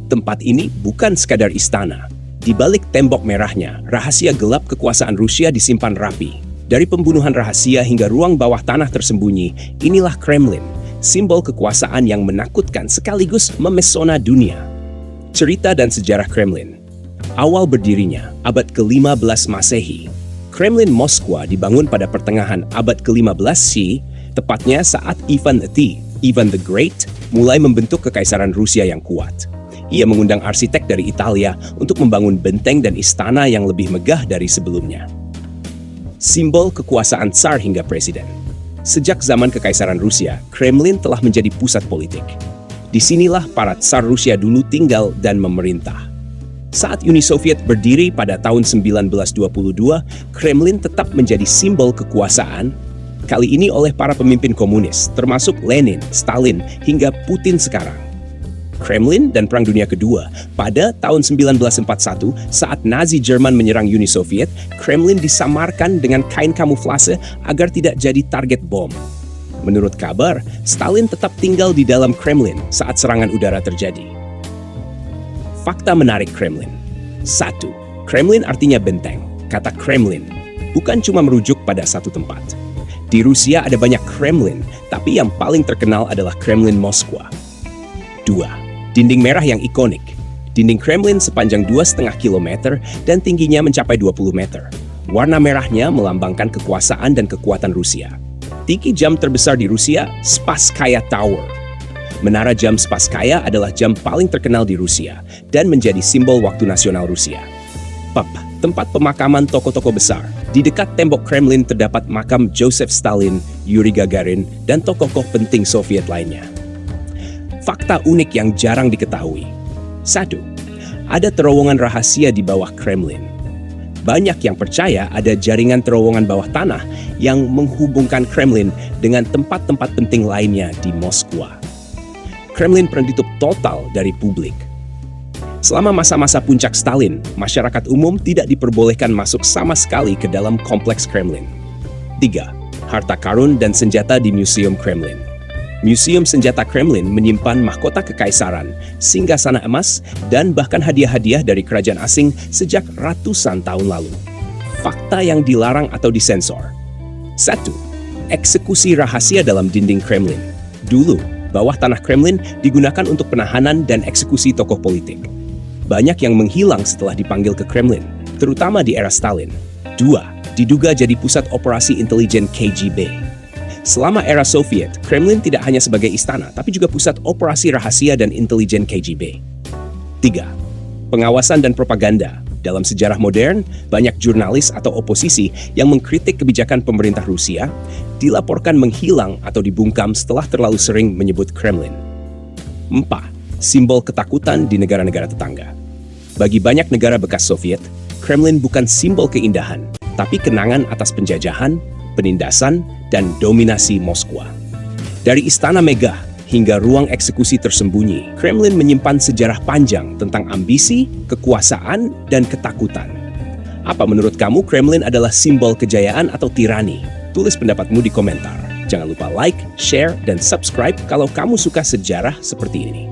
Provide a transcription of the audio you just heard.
Tempat ini bukan sekadar istana. Di balik tembok merahnya, rahasia gelap kekuasaan Rusia disimpan rapi. Dari pembunuhan rahasia hingga ruang bawah tanah tersembunyi, inilah Kremlin, simbol kekuasaan yang menakutkan sekaligus memesona dunia. Cerita dan sejarah Kremlin. Awal berdirinya, abad ke-15 Masehi. Kremlin Moskwa dibangun pada pertengahan abad ke-15 C, tepatnya saat Ivan the Great, mulai membentuk kekaisaran Rusia yang kuat. Ia mengundang arsitek dari Italia untuk membangun benteng dan istana yang lebih megah dari sebelumnya. Simbol kekuasaan tsar hingga presiden. Sejak zaman kekaisaran Rusia, Kremlin telah menjadi pusat politik. Disinilah para tsar Rusia dulu tinggal dan memerintah. Saat Uni Soviet berdiri pada tahun 1922, Kremlin tetap menjadi simbol kekuasaan, kali ini oleh para pemimpin komunis, termasuk Lenin, Stalin, hingga Putin sekarang. Kremlin dan Perang Dunia Kedua. Pada tahun 1941, saat Nazi Jerman menyerang Uni Soviet, Kremlin disamarkan dengan kain kamuflase agar tidak jadi target bom. Menurut kabar, Stalin tetap tinggal di dalam Kremlin saat serangan udara terjadi. Fakta menarik Kremlin. 1. Kremlin artinya benteng. Kata Kremlin bukan cuma merujuk pada satu tempat. Di Rusia ada banyak Kremlin, tapi yang paling terkenal adalah Kremlin Moskwa. 2. Dinding merah yang ikonik. Dinding Kremlin sepanjang 2,5 km dan tingginya mencapai 20 meter. Warna merahnya melambangkan kekuasaan dan kekuatan Rusia. Tinggi jam terbesar di Rusia, Spasskaya Tower. Menara jam Spasskaya adalah jam paling terkenal di Rusia dan menjadi simbol waktu nasional Rusia. Tempat pemakaman tokoh-tokoh besar. Di dekat tembok Kremlin terdapat makam Joseph Stalin, Yuri Gagarin, dan tokoh-tokoh penting Soviet lainnya. Fakta unik yang jarang diketahui. 1. Ada terowongan rahasia di bawah Kremlin. Banyak yang percaya ada jaringan terowongan bawah tanah yang menghubungkan Kremlin dengan tempat-tempat penting lainnya di Moskwa. Kremlin pernah ditutup total dari publik. Selama masa-masa puncak Stalin, masyarakat umum tidak diperbolehkan masuk sama sekali ke dalam kompleks Kremlin. 3. Harta karun dan senjata di Museum Kremlin. Museum Senjata Kremlin menyimpan mahkota kekaisaran, singgasana emas, dan bahkan hadiah-hadiah dari kerajaan asing sejak ratusan tahun lalu. Fakta yang dilarang atau disensor. 1. Eksekusi rahasia dalam dinding Kremlin. Dulu, bawah tanah Kremlin digunakan untuk penahanan dan eksekusi tokoh politik. Banyak yang menghilang setelah dipanggil ke Kremlin, terutama di era Stalin. 2. Diduga jadi pusat operasi intelijen KGB. Selama era Soviet, Kremlin tidak hanya sebagai istana, tapi juga pusat operasi rahasia dan intelijen KGB. 3. Pengawasan dan propaganda. Dalam sejarah modern, banyak jurnalis atau oposisi yang mengkritik kebijakan pemerintah Rusia dilaporkan menghilang atau dibungkam setelah terlalu sering menyebut Kremlin. 4. Simbol ketakutan di negara-negara tetangga. Bagi banyak negara bekas Soviet, Kremlin bukan simbol keindahan, tapi kenangan atas penjajahan, penindasan, dan dominasi Moskwa. Dari istana megah hingga ruang eksekusi tersembunyi, Kremlin menyimpan sejarah panjang tentang ambisi, kekuasaan, dan ketakutan. Apa menurut kamu Kremlin adalah simbol kejayaan atau tirani? Tulis pendapatmu di komentar. Jangan lupa like, share, dan subscribe kalau kamu suka sejarah seperti ini.